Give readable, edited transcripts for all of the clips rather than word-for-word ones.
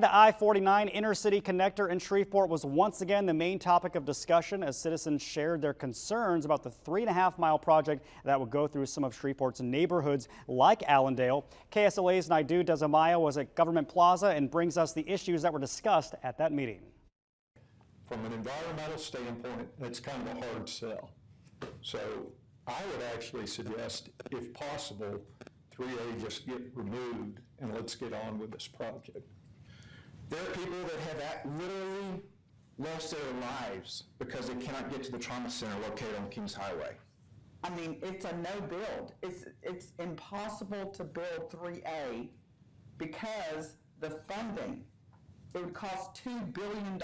The I-49 inner-city connector in Shreveport was once again the main topic of discussion as citizens shared their concerns about the 3.5-mile project that would go through some of Shreveport's neighborhoods like Allendale. KSLA's Naidu Dezamaya was at Government Plaza and brings us the issues that were discussed at that meeting. From an environmental standpoint, it's kind of a hard sell. So I would actually suggest, if possible, 3A just get removed and let's get on with this project. There are people that have literally lost their lives because they cannot get to the trauma center located on Kings Highway. I mean, it's a no build. It's impossible to build 3A because the funding, it would cost $2 billion.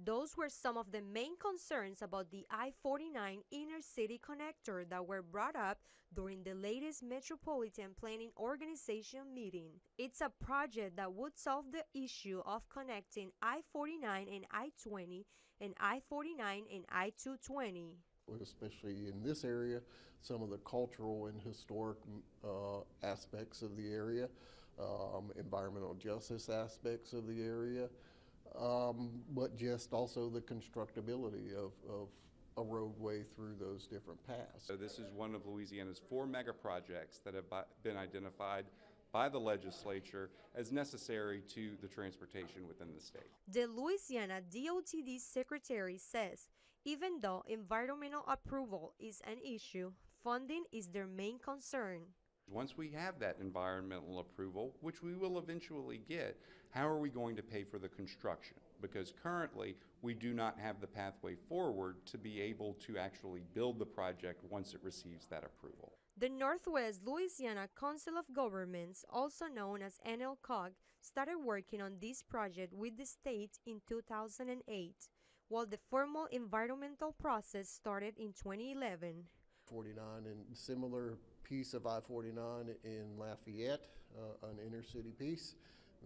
Those were some of the main concerns about the I-49 inner city connector that were brought up during the latest Metropolitan Planning Organization meeting. It's a project that would solve the issue of connecting I-49 and I-20 and I-49 and I-220. Especially in this area, some of the cultural and historic aspects of the area, environmental justice aspects of the area, but just also the constructability of a roadway through those different paths. So this is one of Louisiana's 4 mega projects that have been identified by the legislature as necessary to the transportation within the state. The Louisiana DOTD secretary says even though environmental approval is an issue, funding is their main concern. Once we have that environmental approval, which we will eventually get, how are we going to pay for the construction? Because currently we do not have the pathway forward to be able to actually build the project once it receives that approval. The Northwest Louisiana Council of Governments, also known as NLCOG, started working on this project with the state in 2008, while the formal environmental process started in 2011. 49 and similar piece of I-49 in Lafayette, an inner city piece.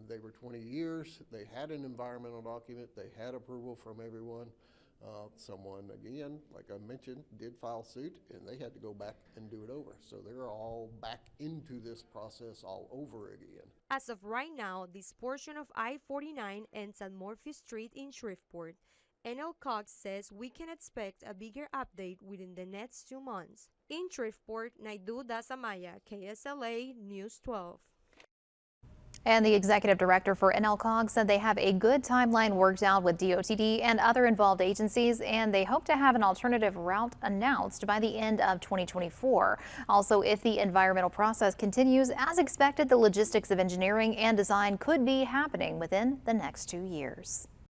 They were 20 years. They had an environmental document. They had approval from everyone. Someone, again, like I mentioned, did file suit and they had to go back and do it over. So they're all back into this process all over again. As of right now, this portion of I-49 ends at Murphy Street in Shreveport. NLCOG says we can expect a bigger update within the next 2 months. In Shreveport, Naidu Dezamaya, KSLA News 12. And the executive director for NLCOG said they have a good timeline worked out with DOTD and other involved agencies, and they hope to have an alternative route announced by the end of 2024. Also, if the environmental process continues as expected, the logistics of engineering and design could be happening within the next 2 years.